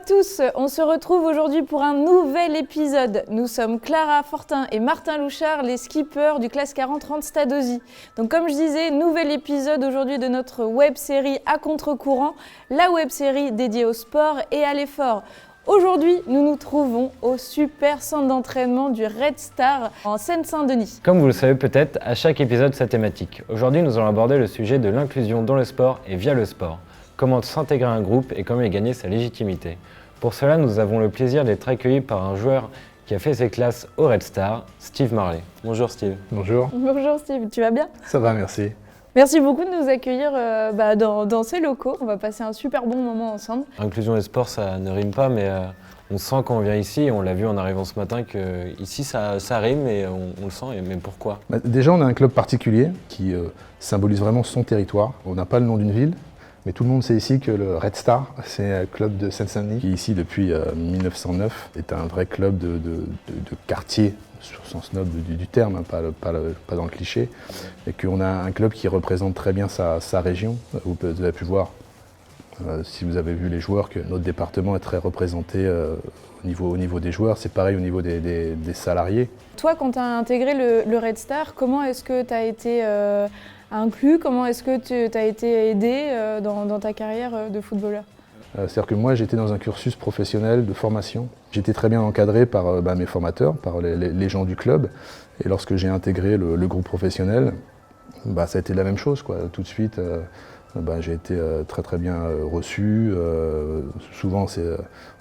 tous, on se retrouve aujourd'hui pour un nouvel épisode. Nous sommes Clara Fortin et Martin Louchard, les skippers du classe 40 Stade Ozzy. Donc comme je disais, nouvel épisode aujourd'hui de notre web-série À contre-courant, la web-série dédiée au sport et à l'effort. Aujourd'hui, nous nous trouvons au super centre d'entraînement du Red Star en Seine-Saint-Denis. Comme vous le savez peut-être, à chaque épisode sa thématique. Aujourd'hui, nous allons aborder le sujet de l'inclusion dans le sport et via le sport. Comment s'intégrer à un groupe et comment y gagner sa légitimité. Pour cela, nous avons le plaisir d'être accueillis par un joueur qui a fait ses classes au Red Star, Steve Marley. Bonjour Steve. Bonjour. Bonjour Steve, tu vas bien ? Ça va, merci. Merci beaucoup de nous accueillir dans ces locaux. On va passer un super bon moment ensemble. Inclusion et sport, ça ne rime pas, mais on sent quand on vient ici, et on l'a vu en arrivant ce matin, que ici ça rime et on le sent. Mais pourquoi ? Déjà, on a un club particulier qui symbolise vraiment son territoire. On n'a pas le nom d'une ville, mais tout le monde sait ici que le Red Star, c'est un club de Seine-Saint-Denis qui, ici depuis 1909, est un vrai club de quartier, sur le sens noble du terme, hein, pas dans le cliché, et qu'on a un club qui représente très bien sa région. Vous avez pu voir, si vous avez vu les joueurs, que notre département est très représenté au niveau des joueurs. C'est pareil au niveau des salariés. Toi, quand tu as intégré le Red Star, comment est-ce que tu as été inclus ? Comment est-ce que tu as été aidé dans ta carrière de footballeur ? C'est-à-dire que moi, j'étais dans un cursus professionnel de formation. J'étais très bien encadré par mes formateurs, par les gens du club. Et lorsque j'ai intégré le groupe professionnel, ça a été la même chose, quoi. Tout de suite, j'ai été très bien reçu. Souvent,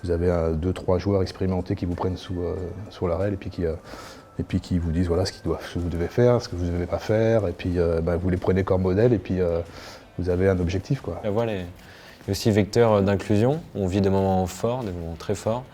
vous avez 2-3 joueurs expérimentés qui vous prennent sous la règle et puis qui vous disent voilà ce que vous devez faire, ce que vous ne devez pas faire. Et puis vous les prenez comme modèle et puis vous avez un objectif, quoi. Voilà. Il y a aussi vecteur d'inclusion. On vit des moments forts, des moments très forts,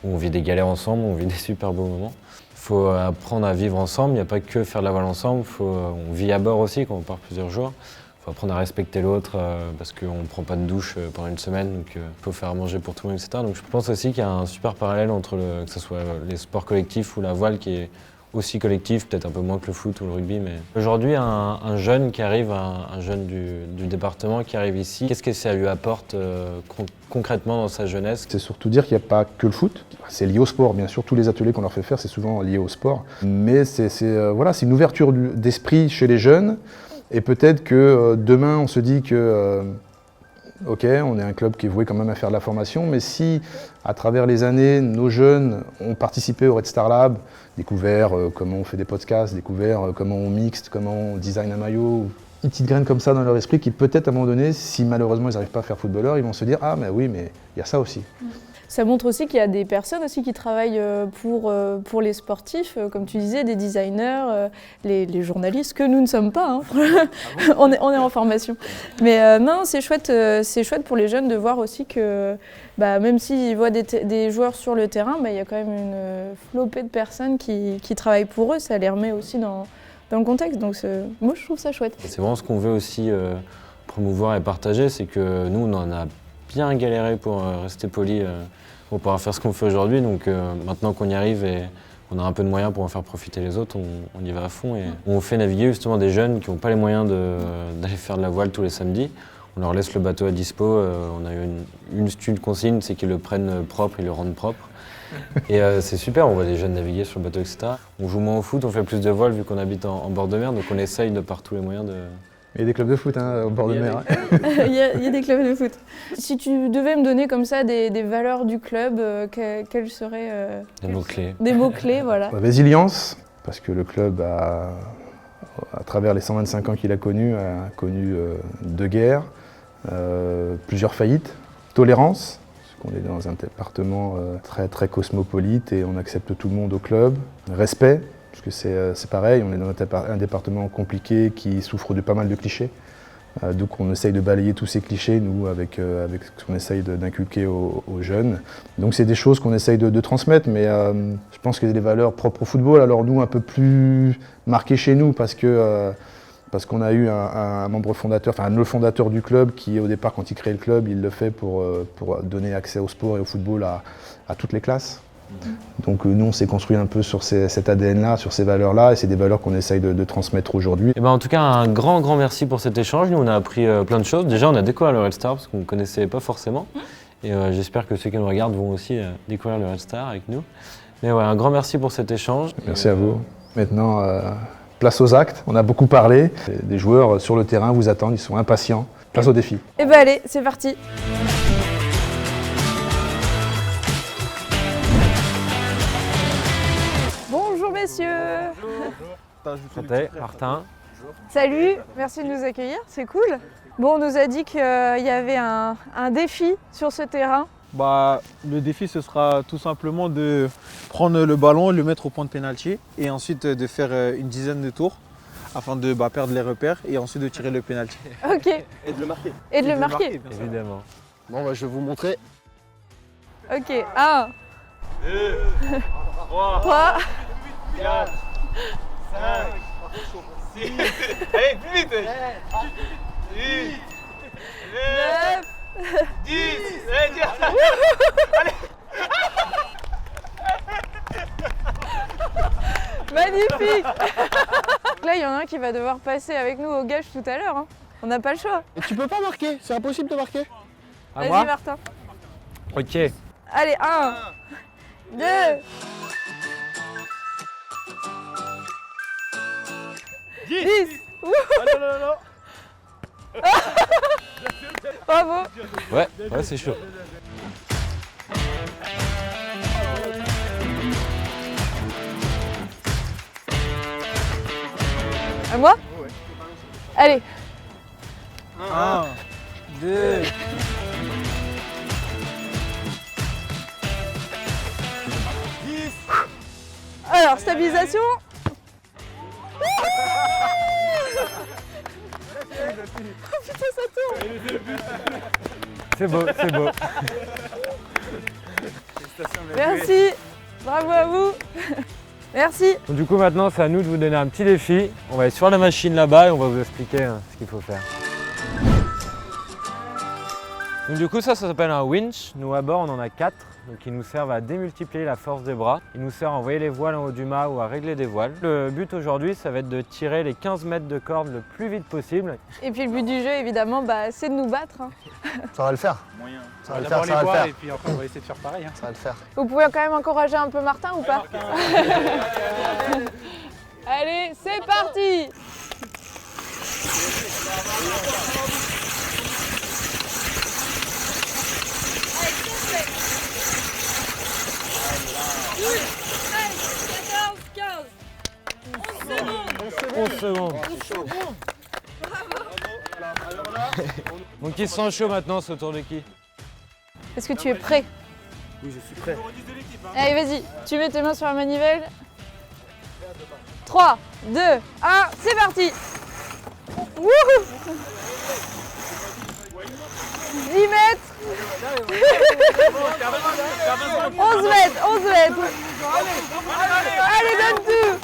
où on vit des galères ensemble, on vit des super beaux moments. Il faut apprendre à vivre ensemble, il n'y a pas que faire de la voile ensemble, on vit à bord aussi quand on part plusieurs jours. Il faut apprendre à respecter l'autre parce qu'on ne prend pas de douche pendant une semaine, donc il faut faire à manger pour tout le monde, etc. Donc je pense aussi qu'il y a un super parallèle entre que ce soit les sports collectifs ou la voile qui est aussi collectif, peut-être un peu moins que le foot ou le rugby. Mais aujourd'hui, un jeune qui arrive, un jeune du département qui arrive ici, qu'est-ce que ça lui apporte concrètement dans sa jeunesse ? C'est surtout dire qu'il n'y a pas que le foot. C'est lié au sport, bien sûr. Tous les ateliers qu'on leur fait faire, c'est souvent lié au sport. Mais c'est une ouverture d'esprit chez les jeunes. Et peut-être que demain, on se dit que ok, on est un club qui est voué quand même à faire de la formation, mais si, à travers les années, nos jeunes ont participé au Red Star Lab, découvert comment on fait des podcasts, découvert comment on mixte, comment on design un maillot, une petite graine comme ça dans leur esprit qui peut-être à un moment donné, si malheureusement ils n'arrivent pas à faire footballeur, ils vont se dire « Ah mais oui, mais il y a ça aussi ». Ça montre aussi qu'il y a des personnes aussi qui travaillent pour les sportifs, comme tu disais, des designers, les journalistes, que nous ne sommes pas. Hein. on est en formation. Mais non, c'est chouette pour les jeunes de voir aussi que même s'ils voient des joueurs sur le terrain, il y a quand même une flopée de personnes qui travaillent pour eux. Ça les remet aussi dans le contexte. Donc moi, je trouve ça chouette. C'est vraiment ce qu'on veut aussi promouvoir et partager, c'est que nous, on en a bien galéré pour rester poli, pour pouvoir faire ce qu'on fait aujourd'hui. Donc maintenant qu'on y arrive et on a un peu de moyens pour en faire profiter les autres, on y va à fond. Et on fait naviguer justement des jeunes qui n'ont pas les moyens d'aller faire de la voile tous les samedis. On leur laisse le bateau à dispo. On a eu une consigne, c'est qu'ils le prennent propre, ils le rendent propre. Et c'est super, on voit des jeunes naviguer sur le bateau, etc. On joue moins au foot, on fait plus de voile vu qu'on habite en bord de mer, donc on essaye de par tous les moyens de... Il y a des clubs de foot au bord de mer. Il y a des clubs de foot. Si tu devais me donner comme ça des valeurs du club, quels seraient des mots-clés. Des mots-clés, voilà. Résilience, parce que le club, à travers les 125 ans qu'il a connu deux guerres, plusieurs faillites. Tolérance, parce qu'on est dans un département très, très cosmopolite et on accepte tout le monde au club. Respect. Parce que c'est pareil, on est dans un département compliqué qui souffre de pas mal de clichés. Donc on essaye de balayer tous ces clichés, nous, avec ce qu'on essaye d'inculquer aux jeunes. Donc c'est des choses qu'on essaye de transmettre, mais je pense qu'il y a des valeurs propres au football, alors nous un peu plus marquées chez nous, parce qu'on a eu un membre fondateur, enfin le fondateur du club, qui au départ quand il crée le club, il le fait pour donner accès au sport et au football à toutes les classes. Donc nous on s'est construit un peu sur cet ADN-là, sur ces valeurs-là, et c'est des valeurs qu'on essaye de transmettre aujourd'hui. Et en tout cas, un grand merci pour cet échange. Nous on a appris plein de choses. Déjà on a découvert le Red Star parce qu'on ne connaissait pas forcément. Et j'espère que ceux qui nous regardent vont aussi découvrir le Red Star avec nous. Mais ouais, un grand merci pour cet échange. Merci à vous. Maintenant, place aux actes. On a beaucoup parlé. Des joueurs sur le terrain vous attendent, ils sont impatients. Place au défi. Et ben allez, c'est parti. Bonjour messieurs. Santé, Martin. Salut, merci de nous accueillir, c'est cool. Bon, on nous a dit qu'il y avait un défi sur ce terrain. Le défi, ce sera tout simplement de prendre le ballon, le mettre au point de pénalty et ensuite de faire une dizaine de tours afin de perdre les repères et ensuite de tirer le pénalty. Ok. Et de le marquer. Et de le marquer. Évidemment. Bon, je vais vous montrer. Ok, 1, 2, 3, 4, 5, 6, allez, plus vite 8, 9, 10, allez, magnifique. Là, il y en a un qui va devoir passer avec nous au gage tout à l'heure. Hein. On n'a pas le choix. Et tu peux pas marquer, c'est impossible de marquer. Vas-y, Martin. Ok. Allez, 1, 2. 10. non. Bravo. Ouais, c'est chaud. À moi? Allez. 1, 2, Alors, stabilisation. Oh putain, ça tourne. C'est beau, c'est beau. Merci. Bravo à vous. Merci. Donc, du coup, maintenant, c'est à nous de vous donner un petit défi. On va aller sur la machine là-bas et on va vous expliquer ce qu'il faut faire. Donc, du coup, ça s'appelle un winch. Nous, à bord, on en a 4. Donc, ils nous servent à démultiplier la force des bras. Ils nous servent à envoyer les voiles en haut du mât ou à régler des voiles. Le but aujourd'hui, ça va être de tirer les 15 mètres de corde le plus vite possible. Et puis le but du jeu, évidemment, c'est de nous battre. Hein. Ça va le faire. Moyen. Ça va le faire, ça va le faire. Et puis après, on va essayer de faire pareil. Ça va le faire. Vous pouvez quand même encourager un peu Martin ou pas? Allez, c'est parti. Allez, 11 secondes. Donc qui se sent chaud maintenant, c'est au tour de qui? Est-ce que tu es prêt? Oui, je suis prêt. Allez, vas-y, tu mets tes mains sur la manivelle. 3, 2, 1, c'est parti. Wouhou. 10 mètres. 11 mètres, 11 mètres. Allez, donne tout.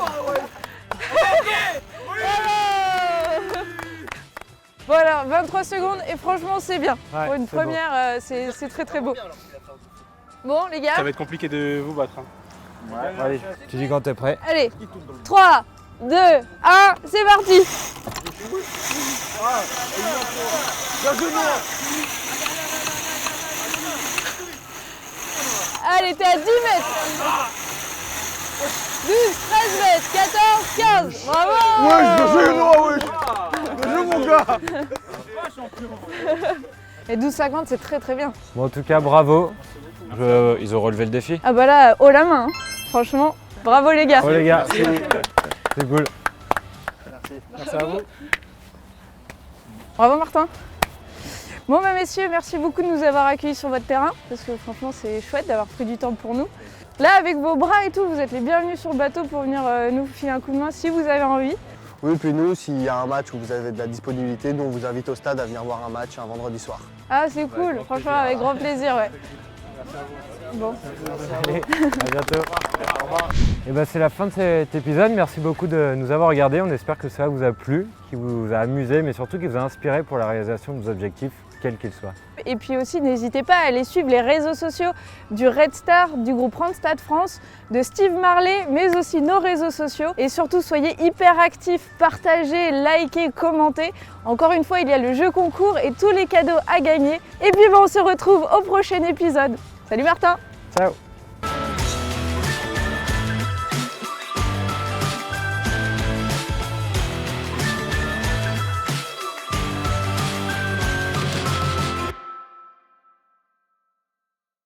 Voilà, 23 secondes et franchement c'est bien. Ouais, Pour une c'est première, c'est très très beau. Bon les gars, Ça va être compliqué de vous battre. Allez, tu dis quand t'es prêt. allez, 3, 2, 1, c'est parti. Allez, t'es à 10 mètres. 12, 13 mètres, 14, 15. Bravo. Bien joué, mon gars. Et 12,50 c'est très très bien. Bon, en tout cas, bravo. Ils ont relevé le défi. Ah bah là, haut la main. Hein. Franchement, bravo les gars. Oh les gars, c'est cool. Merci à vous. Bravo Martin. Bon bah messieurs, merci beaucoup de nous avoir accueillis sur votre terrain, parce que franchement c'est chouette d'avoir pris du temps pour nous. Là avec vos bras et tout, vous êtes les bienvenus sur le bateau pour venir nous filer un coup de main si vous avez envie. Oui, puis nous, s'il y a un match où vous avez de la disponibilité, nous on vous invite au stade à venir voir un match un vendredi soir. Ah c'est cool, franchement avec grand plaisir, ouais. Bon. Allez, à bientôt. Et ben, c'est la fin de cet épisode. Merci beaucoup de nous avoir regardés. On espère que ça vous a plu, qu'il vous a amusé, mais surtout qu'il vous a inspiré pour la réalisation de vos objectifs, quels qu'ils soient. Et puis aussi, n'hésitez pas à aller suivre les réseaux sociaux du Red Star, du groupe Randstad France, de Steve Marley, mais aussi nos réseaux sociaux. Et surtout, soyez hyper actifs, partagez, likez, commentez. Encore une fois, il y a le jeu concours et tous les cadeaux à gagner. Et puis on se retrouve au prochain épisode. Salut Martin! Ciao.